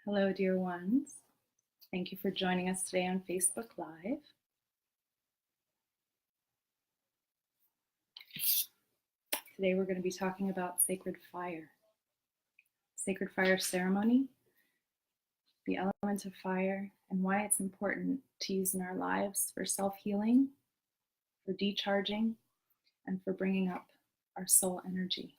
Hello, dear ones. Thank you for joining us today on Facebook Live. Today we're going to be talking about sacred fire ceremony, the element of fire, and why it's important to use in our lives for self-healing, for decharging, and for bringing up our soul energy.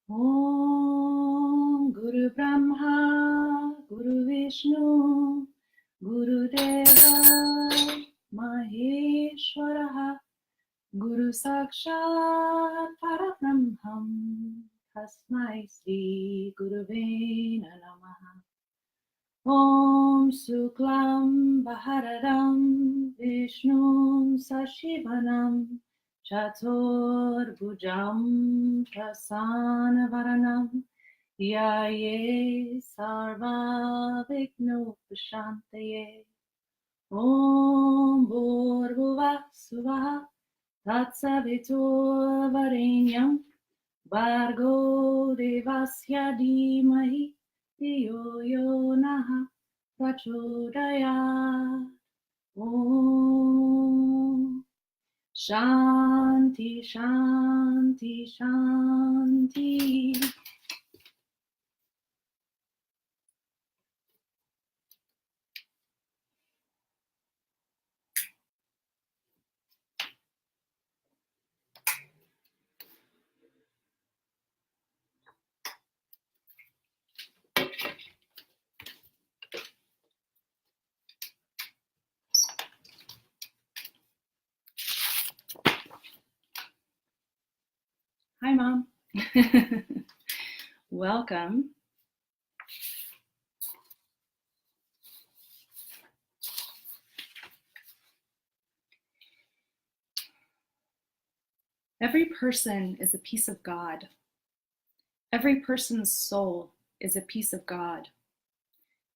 Om Guru Brahma, Guru Vishnu, Guru Deva, Maheshwaraha, Guru Sakshat Parabrahmam, Tasmai Sri Gurave Namaha. Om Suklam Bharadam Vishnum Sashivanam Chatur Bhujam Prasanavaranam Yaye Sarva Vigno Pashantaye. Om Bhurvuvah Suvah Tatsavitur Varenyam Bhargo Devasya Dhimahi Dhiyo Yo Naha Prachodayat. Om Shanti Shanti Shanti. Hi, Mom. Welcome. Every person is a piece of God. Every person's soul is a piece of God.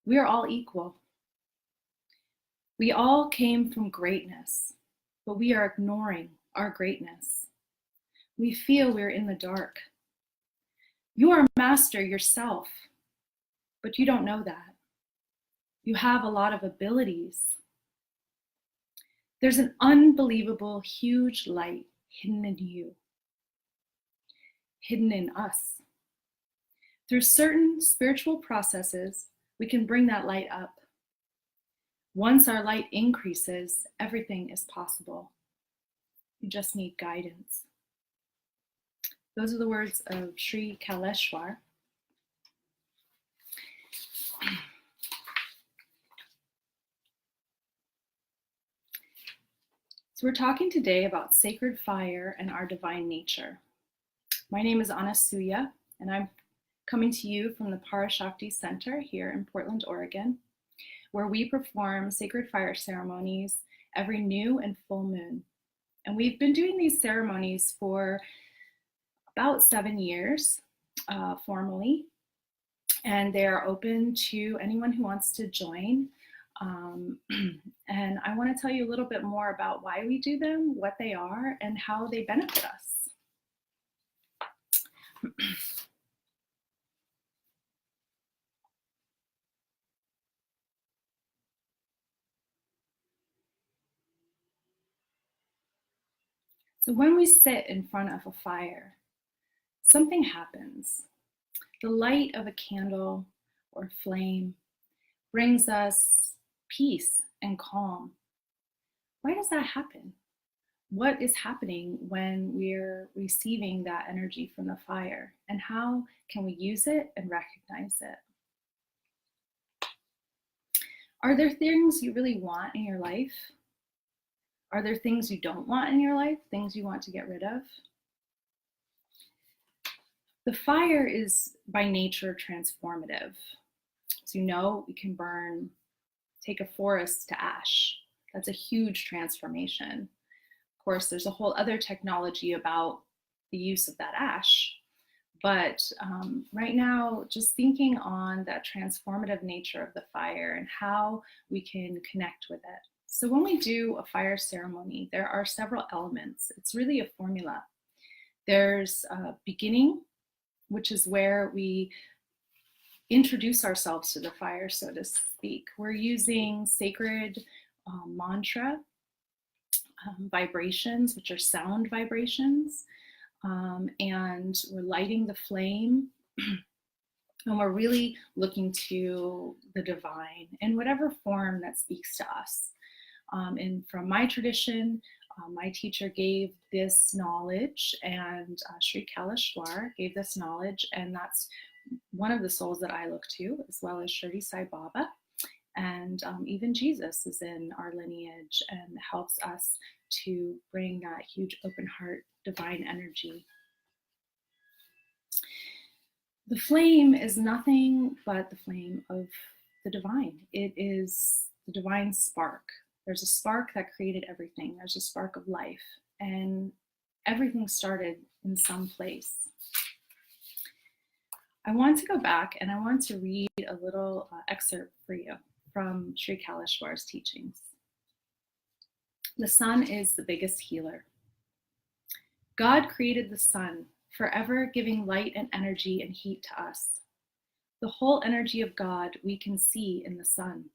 We are all equal. We all came from greatness, but we are ignoring our greatness. We feel we're in the dark. You are a master yourself, but you don't know that. You have a lot of abilities. There's an unbelievable, huge light hidden in you, hidden in us. Through certain spiritual processes, we can bring that light up. Once our light increases, everything is possible. You just need guidance. Those are the words of Sri Kaleshwar. So we're talking today about sacred fire and our divine nature. My name is Anasuya, and I'm coming to you from the Parashakti Center here in Portland, Oregon, where we perform sacred fire ceremonies every new and full moon. And we've been doing these ceremonies for about 7 years formally, and they are open to anyone who wants to join. And I want to tell you a little bit more about why we do them, what they are, and how they benefit us. So when we sit in front of a fire, something happens. The light of a candle or flame brings us peace and calm. Why does that happen? What is happening when we're receiving that energy from the fire, and how can we use it and recognize it? Are there things you really want in your life? Are there things you don't want in your life, things you want to get rid of? The fire is by nature transformative. As you know, we can take a forest to ash. That's a huge transformation. Of course, there's a whole other technology about the use of that ash. But right now, just thinking on that transformative nature of the fire and how we can connect with it. So when we do a fire ceremony, there are several elements. It's really a formula. There's a beginning, which is where we introduce ourselves to the fire, so to speak. We're using sacred mantra vibrations, which are sound vibrations, and we're lighting the flame. And we're really looking to the divine in whatever form that speaks to us. And from my tradition, my teacher gave this knowledge, and Sri Kaleshwar gave this knowledge, and that's one of the souls that I look to, as well as Shirdi Sai Baba. And even Jesus is in our lineage and helps us to bring that huge open heart, divine energy. The flame is nothing but the flame of the divine. It is the divine spark. There's a spark that created everything. There's a spark of life, and everything started in some place. I want to go back and I want to read a little excerpt for you from Sri Kaleshwar's teachings. The sun is the biggest healer. God created the sun, forever giving light and energy and heat to us. The whole energy of God we can see in the sun.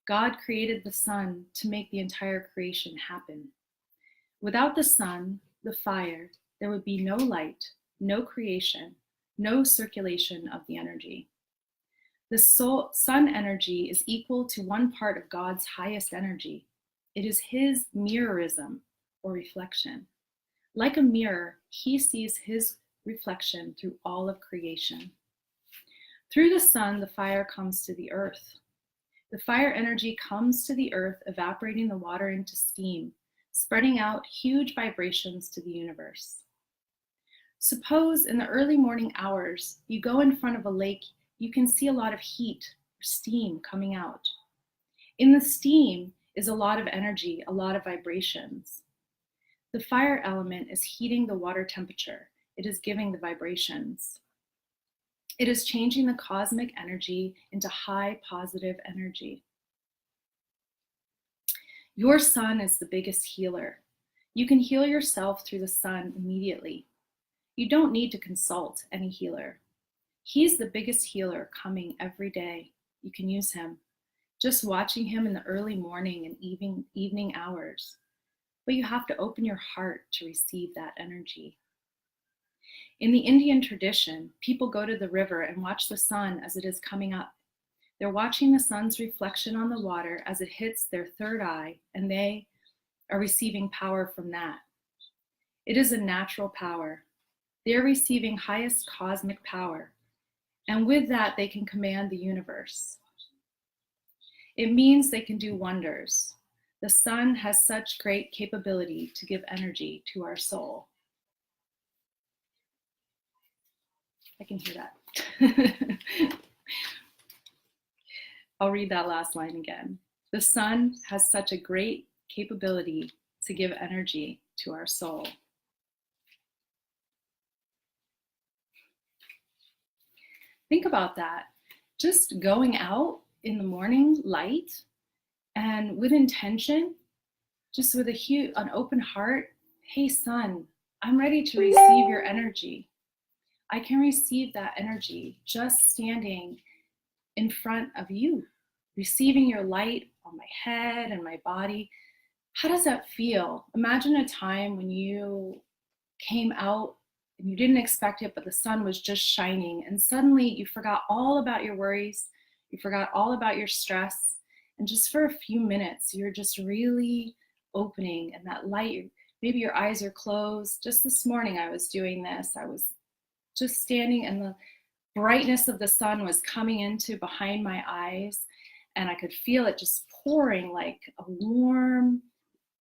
God created the sun to make the entire creation happen. Without the sun, the fire, there would be no light, no creation, no circulation of the energy. The sun energy is equal to 1 part of God's highest energy. It is his mirrorism, or reflection. Like a mirror, he sees his reflection through all of creation. Through the sun, the fire comes to the earth. The fire energy comes to the earth, evaporating the water into steam, spreading out huge vibrations to the universe. Suppose in the early morning hours, you go in front of a lake, you can see a lot of heat or steam coming out. In the steam is a lot of energy, a lot of vibrations. The fire element is heating the water temperature. It is giving the vibrations. It is changing the cosmic energy into high positive energy. Your sun is the biggest healer. You can heal yourself through the sun immediately. You don't need to consult any healer. He's the biggest healer coming every day. You can use him. Just watching him in the early morning and evening hours. But you have to open your heart to receive that energy. In the Indian tradition, people go to the river and watch the sun as it is coming up. They're watching the sun's reflection on the water as it hits their third eye, and they are receiving power from that. It is a natural power. They're receiving highest cosmic power, and with that, they can command the universe. It means they can do wonders. The sun has such great capability to give energy to our soul. I can hear that. I'll read that last line again. The sun has such a great capability to give energy to our soul. Think about that. Just going out in the morning light and with intention, just with an open heart. Hey, sun, I'm ready to receive your energy. I can receive that energy just standing in front of you, receiving your light on my head and my body. How does that feel? Imagine a time when you came out and you didn't expect it, but the sun was just shining, and suddenly you forgot all about your worries, you forgot all about your stress, and just for a few minutes, you're just really opening, and that light, maybe your eyes are closed. Just this morning I was doing this. I was just standing and the brightness of the sun was coming into behind my eyes, and I could feel it just pouring like a warm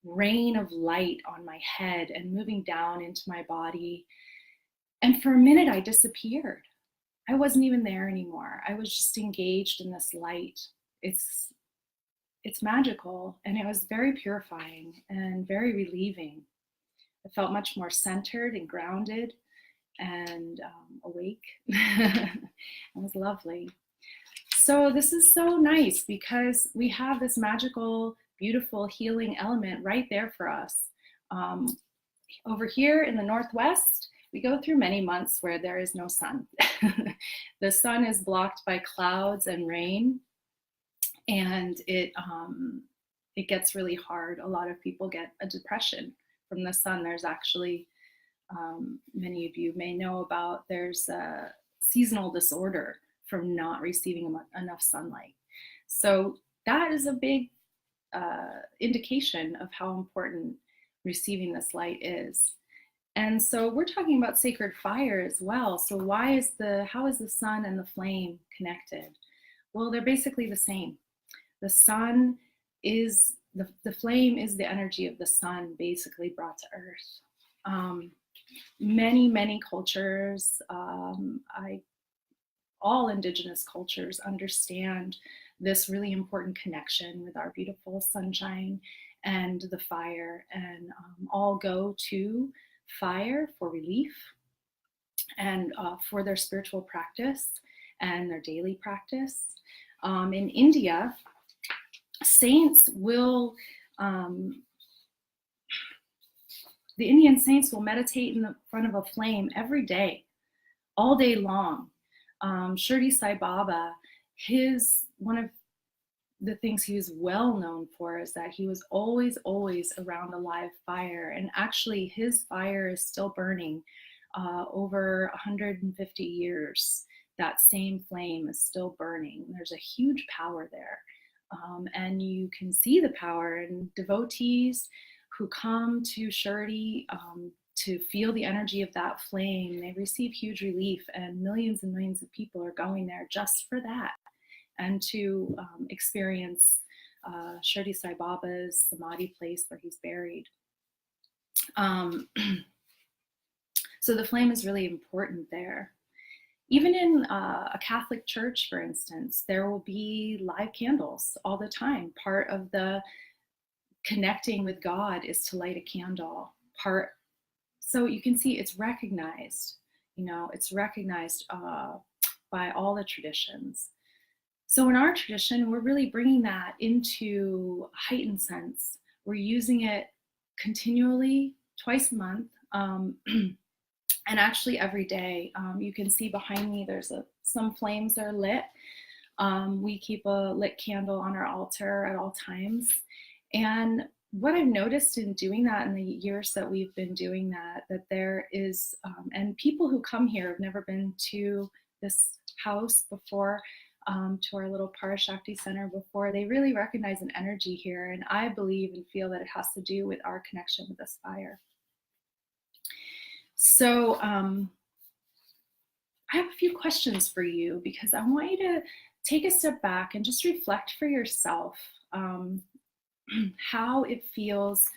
rain of light on my head and moving down into my body. And for a minute I disappeared. I wasn't even there anymore. I was just engaged in this light. It's it's magical, and it was very purifying and very relieving. I felt much more centered and grounded and awake. It was lovely. So this is so nice because we have this magical, beautiful healing element right there for us. Over here in the Northwest, we go through many months where there is no sun. The sun is blocked by clouds and rain, and it gets really hard. A lot of people get a depression from the sun. There's actually, many of you may know about, there's a seasonal disorder from not receiving enough sunlight. So that is a big indication of how important receiving this light is. And so we're talking about sacred fire as well. So how is the sun and the flame connected? Well, they're basically the same. The sun is, the flame is the energy of the sun basically brought to earth. Many cultures, all indigenous cultures understand this really important connection with our beautiful sunshine and the fire, and all go to fire for relief and for their spiritual practice and their daily practice. In India, saints will, the Indian saints will meditate in the front of a flame every day, all day long. Shirdi Sai Baba, one of the things he was well known for is that he was always around a live fire. And actually his fire is still burning over 150 years. That same flame is still burning. There's a huge power there. And you can see the power in devotees who come to Shirdi to feel the energy of that flame. They receive huge relief, and millions of people are going there just for that, and to experience Shirdi Sai Baba's Samadhi place where he's buried. So the flame is really important there. Even in a Catholic church, for instance, there will be live candles all the time. Part of the connecting with God is to light a candle. So you can see it's recognized, it's recognized by all the traditions. So in our tradition, we're really bringing that into a heightened sense. We're using it continually, twice a month, and actually every day. You can see behind me, there's some flames are lit. We keep a lit candle on our altar at all times. And what I've noticed in doing that in the years that we've been doing that there is, and people who come here have never been to this house before, to our little Parashakti Center before, they really recognize an energy here. And I believe and feel that it has to do with our connection with this fire. So I have a few questions for you, because I want you to take a step back and just reflect for yourself how it feels,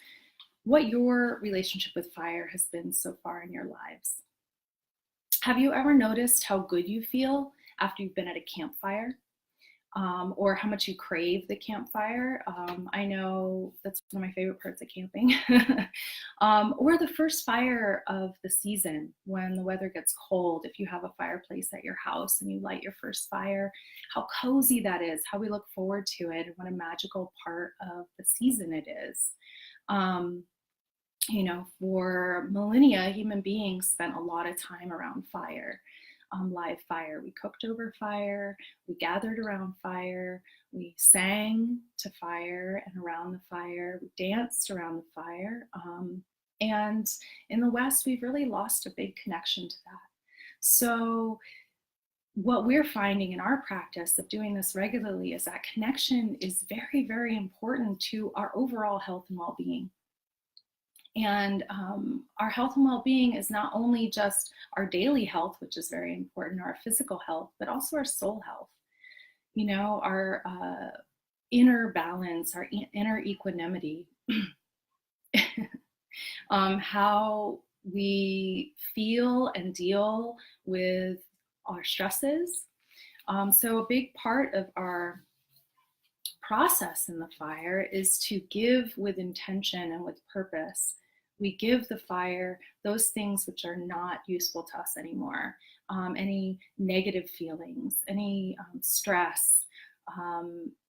what your relationship with fire has been so far in your lives. Have you ever noticed how good you feel after you've been at a campfire, or how much you crave the campfire? I know that's one of my favorite parts of camping. Or the first fire of the season when the weather gets cold, if you have a fireplace at your house and you light your first fire, how cozy that is, how we look forward to it, and what a magical part of the season it is. For millennia, human beings spent a lot of time around fire. Live fire. We cooked over fire, we gathered around fire, we sang to fire and around the fire, we danced around the fire. And in the West, we've really lost a big connection to that. So what we're finding in our practice of doing this regularly is that connection is very, very important to our overall health and well-being. And our health and well-being is not only just our daily health, which is very important, our physical health, but also our soul health. Our inner balance, our inner equanimity, how we feel and deal with our stresses. So a big part of our process in the fire is to give with intention and with purpose. We give the fire those things which are not useful to us anymore, any negative feelings, any stress,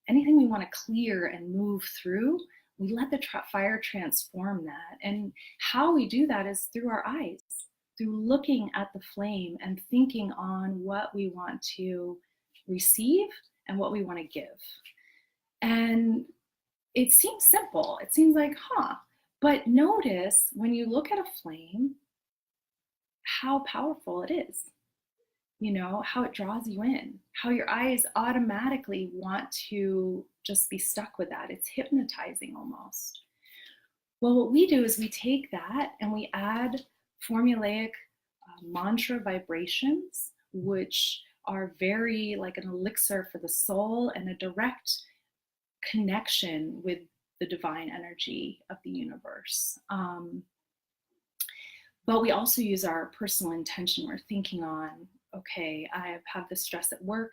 anything we want to clear and move through. We let the fire transform that. And how we do that is through our eyes, through looking at the flame and thinking on what we want to receive and what we want to give. And it seems simple. It seems like, but notice when you look at a flame, how powerful it is. You know, how it draws you in, how your eyes automatically want to just be stuck with that. It's hypnotizing almost. Well, what we do is we take that and we add formulaic mantra vibrations, which are very like an elixir for the soul and a direct connection with the divine energy of the universe. But we also use our personal intention. We're thinking on, okay, I have this stress at work.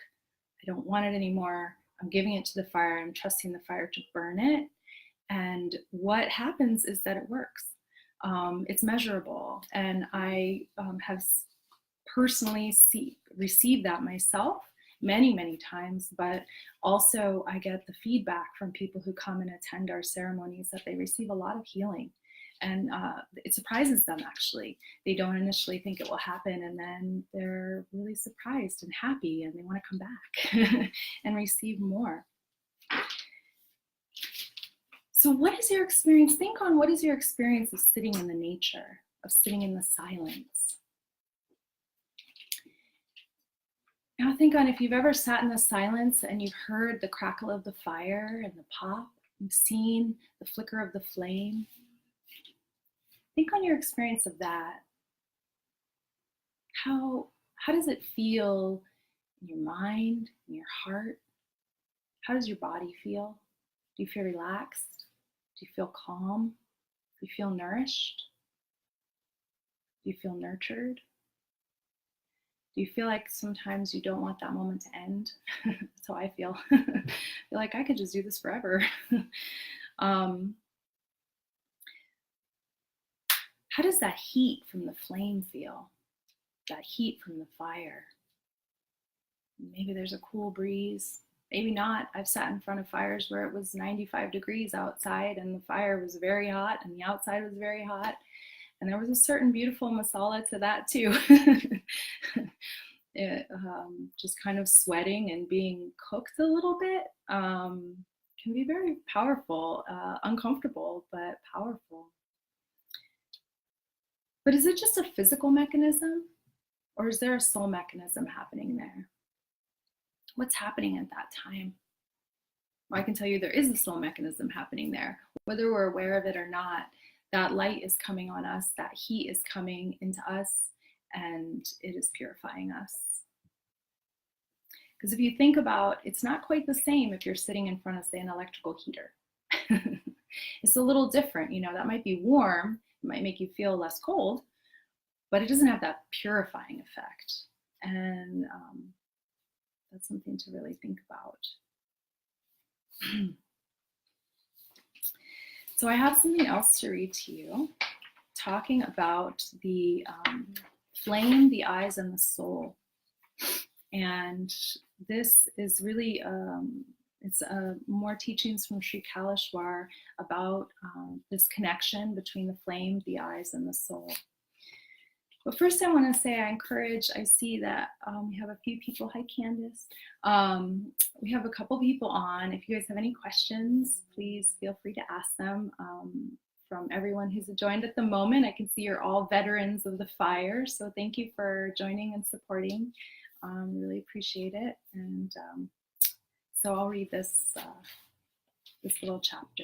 I don't want it anymore. I'm giving it to the fire. I'm trusting the fire to burn it. And what happens is that it works. It's measurable. And I have personally received that myself many, many times, but also I get the feedback from people who come and attend our ceremonies that they receive a lot of healing. And it surprises them, actually. They don't initially think it will happen, and then they're really surprised and happy, and they want to come back and receive more. So what is your experience? Think on what is your experience of sitting in the nature, of sitting in the silence. Now think on if you've ever sat in the silence and you've heard the crackle of the fire and the pop, you've seen the flicker of the flame. Think on your experience of that. How does it feel in your mind, in your heart? How does your body feel? Do you feel relaxed? Do you feel calm? Do you feel nourished? Do you feel nurtured? Do you feel like sometimes you don't want that moment to end? That's how I feel. I feel like I could just do this forever. How does that heat from the flame feel? That heat from the fire? Maybe there's a cool breeze. Maybe not. I've sat in front of fires where it was 95 degrees outside and the fire was very hot and the outside was very hot. And there was a certain beautiful masala to that too. Just kind of sweating and being cooked a little bit can be very powerful, uncomfortable, but powerful. But is it just a physical mechanism, or is there a soul mechanism happening there? What's happening at that time? Well, I can tell you there is a soul mechanism happening there. Whether we're aware of it or not, that light is coming on us, that heat is coming into us, and it is purifying us. Because if you think about, it's not quite the same if you're sitting in front of, say, an electrical heater. It's a little different, you know, that might be warm, it might make you feel less cold, but it doesn't have that purifying effect. And that's something to really think about. So I have something else to read to you, talking about the flame, the eyes, and the soul. And this is really, it's more teachings from Sri Kaleshwar about this connection between the flame, the eyes, and the soul. But first I want to say I see that we have a few people. Hi, Candace. We have a couple people on. If you guys have any questions, please feel free to ask them. From everyone who's joined at the moment, I can see you're all veterans of the fire. So thank you for joining and supporting. Really appreciate it. And so I'll read this little chapter.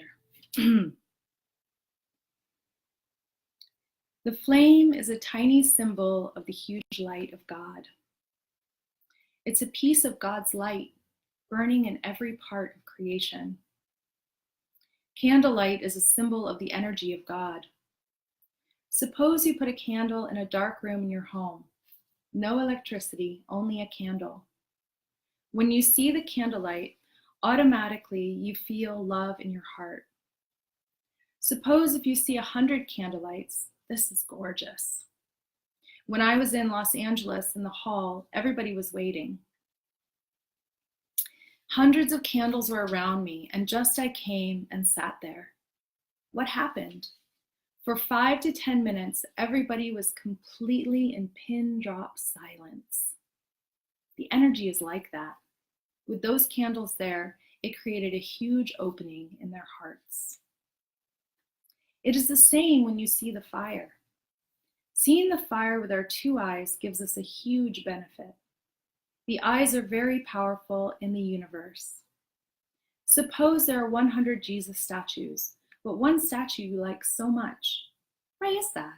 The flame is a tiny symbol of the huge light of God. It's a piece of God's light burning in every part of creation. Candlelight is a symbol of the energy of God. Suppose you put a candle in a dark room in your home. No electricity, only a candle. When you see the candlelight, automatically you feel love in your heart. Suppose if you see 100 candlelights, this is gorgeous. When I was in Los Angeles in the hall, everybody was waiting. Hundreds of candles were around me, and just I came and sat there. What happened? For 5 to 10 minutes, everybody was completely in pin drop silence. The energy is like that. With those candles there, it created a huge opening in their hearts. It is the same when you see the fire. Seeing the fire with our 2 eyes gives us a huge benefit. The eyes are very powerful in the universe. Suppose there are 100 Jesus statues, but one statue you like so much. Why is that?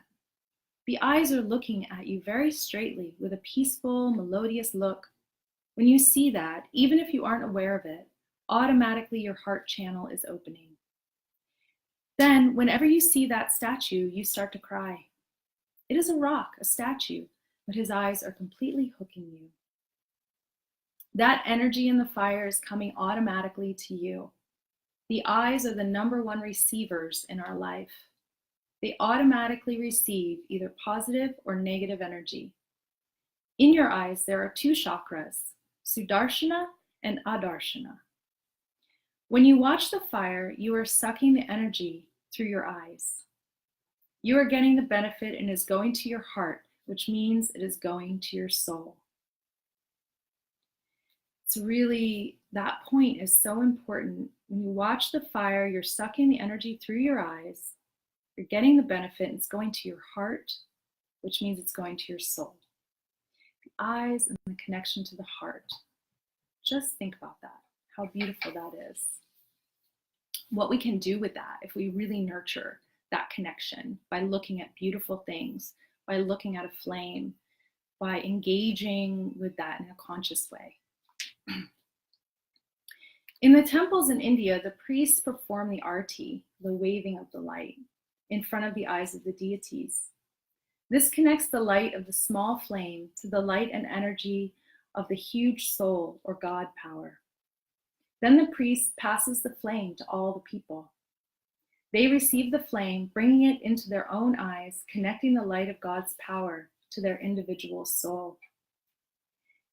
The eyes are looking at you very straightly with a peaceful, melodious look. When you see that, even if you aren't aware of it, automatically your heart channel is opening. Then, whenever you see that statue, you start to cry. It is a rock, a statue, but his eyes are completely hooking you. That energy in the fire is coming automatically to you. The eyes are the #1 receivers in our life. They automatically receive either positive or negative energy. In your eyes, there are 2 chakras, Sudarshana and Adarshana. When you watch the fire, you are sucking the energy through your eyes. You are getting the benefit and it is going to your heart, which means it is going to your soul. It's really, that point is so important. When you watch the fire, you're sucking the energy through your eyes, you're getting the benefit, and it's going to your heart, which means it's going to your soul. The eyes and the connection to the heart. Just think about that, how beautiful that is. What we can do with that if we really nurture that connection by looking at beautiful things, by looking at a flame, by engaging with that in a conscious way. In the temples in India, the priests perform the arti, the waving of the light, in front of the eyes of the deities. This connects the light of the small flame to the light and energy of the huge soul or God power. Then the priest passes the flame to all the people. They receive the flame, bringing it into their own eyes, connecting the light of God's power to their individual soul.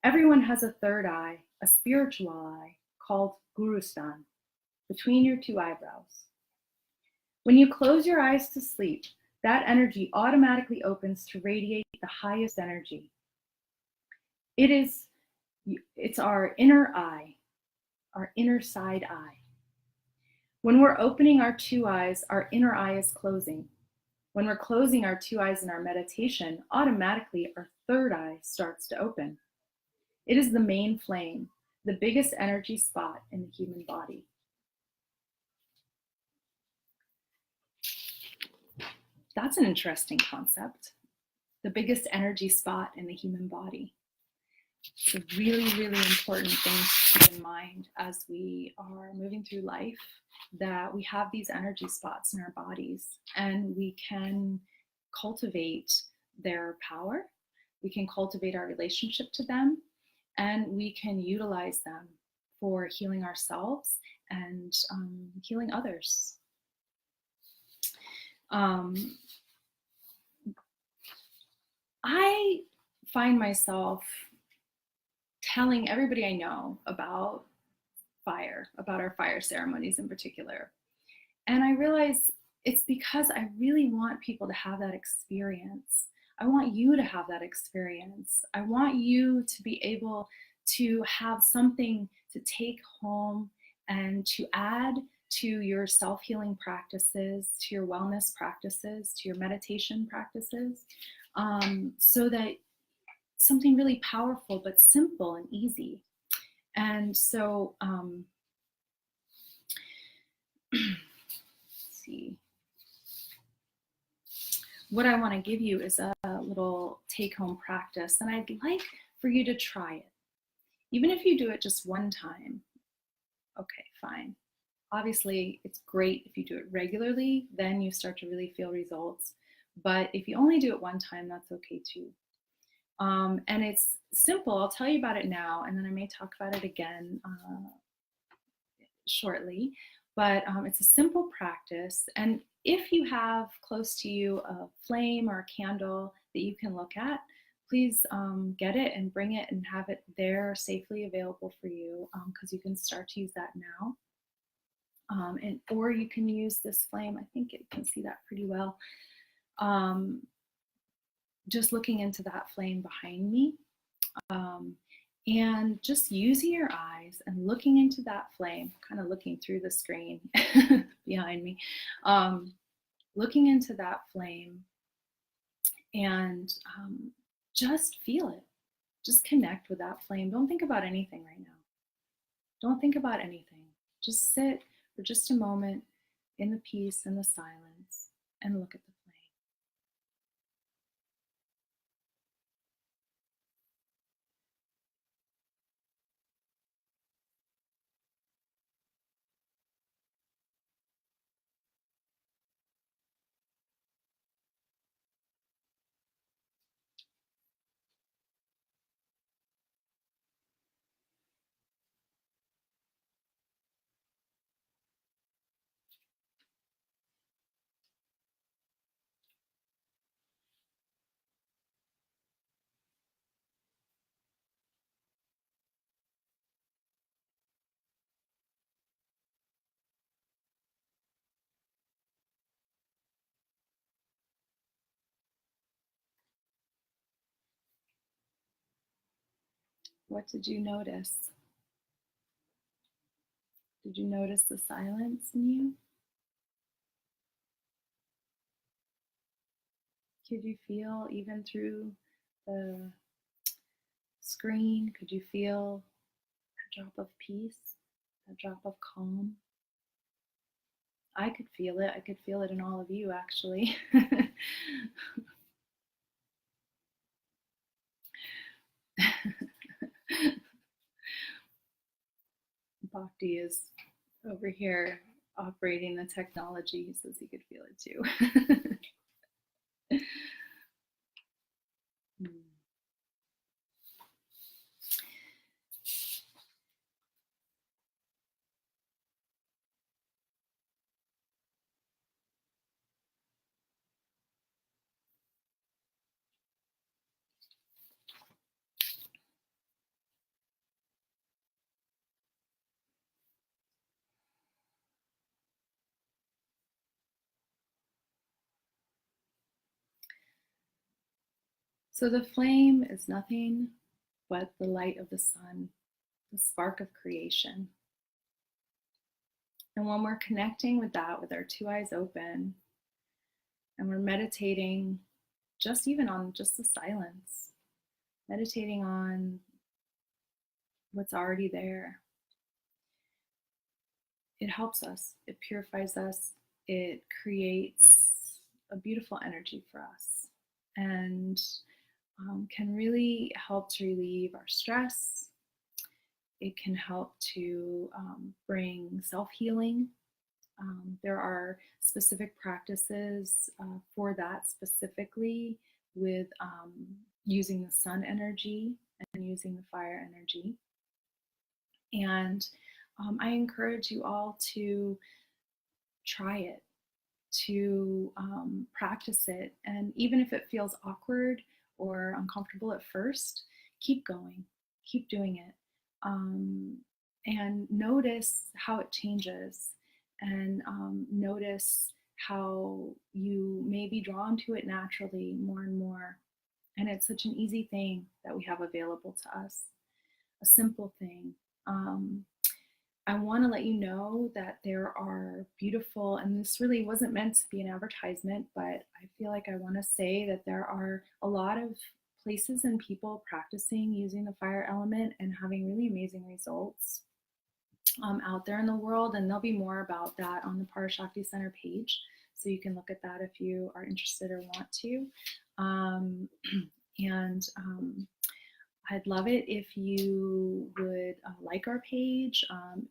Everyone has a third eye, a spiritual eye, called Gurustan, between your 2 eyebrows. When you close your eyes to sleep, that energy automatically opens to radiate the highest energy. It's our inner eye, our inner side eye. When we're opening our 2 eyes, our inner eye is closing. When we're closing our 2 eyes in our meditation, automatically our third eye starts to open. It is the main flame, the biggest energy spot in the human body. That's an interesting concept. The biggest energy spot in the human body. It's a really, really important thing to keep in mind as we are moving through life, that we have these energy spots in our bodies and we can cultivate their power. We can cultivate our relationship to them, and we can utilize them for healing ourselves and healing others. I find myself telling everybody I know about fire, about our fire ceremonies in particular. And I realize it's because I really want people to have that experience. I want you to have that experience. I want you to be able to have something to take home and to add to your self-healing practices, to your wellness practices, to your meditation practices, so that something really powerful but simple and easy. And so, let's see. What I want to give you is a little take-home practice, and I'd like for you to try it. Even if you do it just one time, okay, fine. Obviously, it's great if you do it regularly, then you start to really feel results. But if you only do it one time, that's okay too. And it's simple. I'll tell you about it now, and then I may talk about it again shortly, but it's a simple practice. And if you have close to you a flame or a candle that you can look at, please get it and bring it and have it there safely available for you, because you can start to use that now. Or you can use this flame. I think you can see that pretty well. Just looking into that flame behind me. And just using your eyes and looking into that flame, kind of looking through the screen behind me, looking into that flame, and just feel it. Just connect with that flame. Don't think about anything right now. Don't think about anything. Just sit for just a moment in the peace and the silence and look at the flame. What did you notice? Did you notice the silence in you? Could you feel, even through the screen, could you feel a drop of peace, a drop of calm? I could feel it. I could feel it in all of you, actually. Bhakti is over here operating the technology. He says he could feel it too. So the flame is nothing but the light of the sun, the spark of creation. And when we're connecting with that, with our two eyes open, and we're meditating just even on just the silence, meditating on what's already there, it helps us, it purifies us, it creates a beautiful energy for us, and can really help to relieve our stress. It can help to bring self-healing. There are specific practices for that, specifically with using the sun energy and using the fire energy. And I encourage you all to try it, to practice it. And even if it feels awkward or uncomfortable at first, keep going, keep doing it. And notice how it changes, and notice how you may be drawn to it naturally more and more. And it's such an easy thing that we have available to us, a simple thing. I want to let you know that there are beautiful, and this really wasn't meant to be an advertisement, but I feel like I want to say that there are a lot of places and people practicing using the fire element and having really amazing results out there in the world. And there'll be more about that on the Parashakti Center page, so you can look at that if you are interested or want to. I'd love it if you would like our page,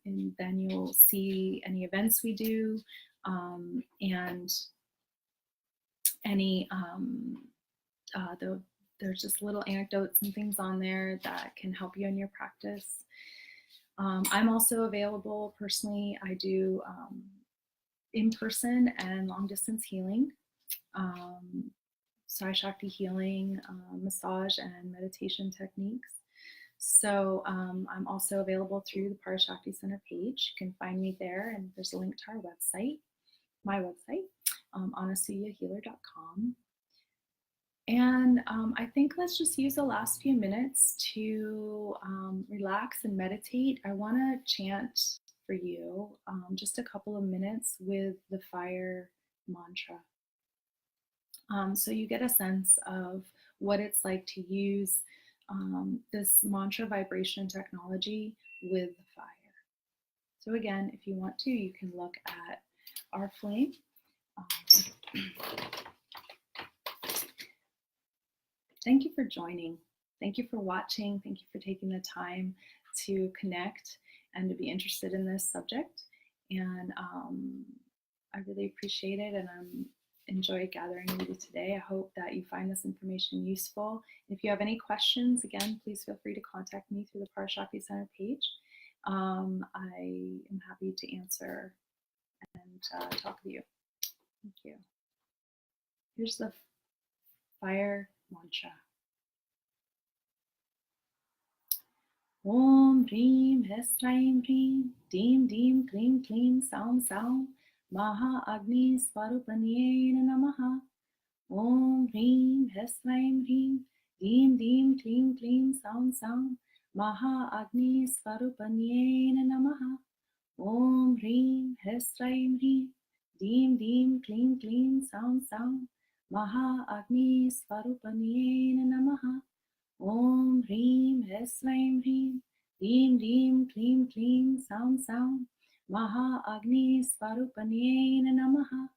and then you'll see any events we do, and any there's just little anecdotes and things on there that can help you in your practice. I'm also available personally. I do in-person and long-distance healing, Sai Shakti healing, massage and meditation techniques. So I'm also available through the Parashakti Center page. You can find me there, and there's a link to our website, my website, anasuyahealer.com. And I think let's just use the last few minutes to relax and meditate. I want to chant for you just a couple of minutes with the fire mantra. So you get a sense of what it's like to use this mantra vibration technology with the fire. So again, if you want to, you can look at our flame. Thank you for joining. Thank you for watching. Thank you for taking the time to connect and to be interested in this subject. And I really appreciate it, and I'm enjoyed gathering with you today. I hope that you find this information useful. If you have any questions, again, please feel free to contact me through the Parashakti Center page. I am happy to answer and talk with you. Thank you. Here's the fire mantra. Om Hrim Hesraim Hrim Dim Dim Klim Klim Saum Saum Maha Agni Swarupanye Namaha. Om Hrim Hesraim Hrim Dim Dim Klim Klim Saum Saum Maha Agni Swarupanye Namaha. Om Hrim Hesraim Hrim Dim Dim Klim Klim Saum Saum Maha Agni Swarupanye Namaha. Om Hrim Hesraim Hrim Dim Dim Klim Klim Saum Saum Maha Agni Swarupanye Namaha.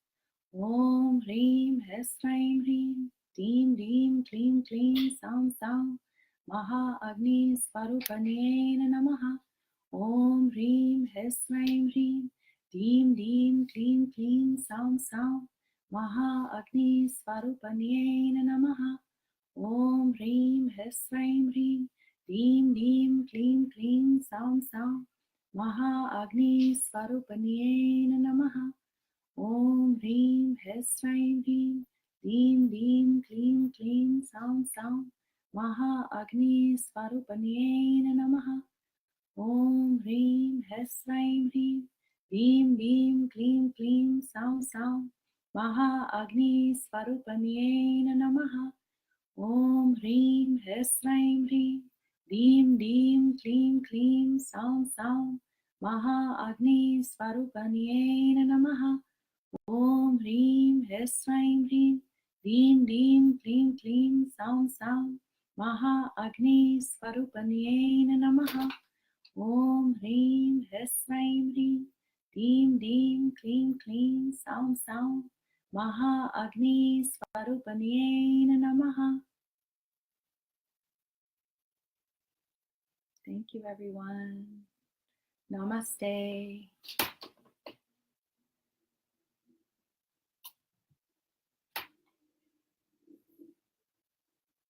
Om Hrim Hesraim Hrim Dim Dim Klim Klim Saum Saum Maha Agni Swarupanye Namaha. Om Hrim Hesraim Hrim Dim Dim Klim Klim Saum Saum Maha Agni Swarupanye Namaha. Om Hrim Hesraim Hrim Dim Dim Klim Klim Saum Saum Maha Agni Swarupanye Namaha. Om Hrim Hesraim Hrim Dim Dim Klim Klim Saum Saum Maha Agni Swarupanye Namaha. Om Hrim Hesraim Hrim Dim Dim Klim Klim Saum Saum Maha Agni Swarupanye Namaha. Om Hrim Hesraim Hrim Dim Dim Klim Klim Saum Saum Maha Agni Swarupanye Namaha. Om Hrim Hesraim Hrim Dim Dim Klim Klim Saum Saum Maha Agni Swarupanye Namaha. Om Hrim Hesraim Hrim Dim Dim Klim Klim Saum Saum Maha Agni Swarupanye Namaha. Thank you, everyone. Namaste.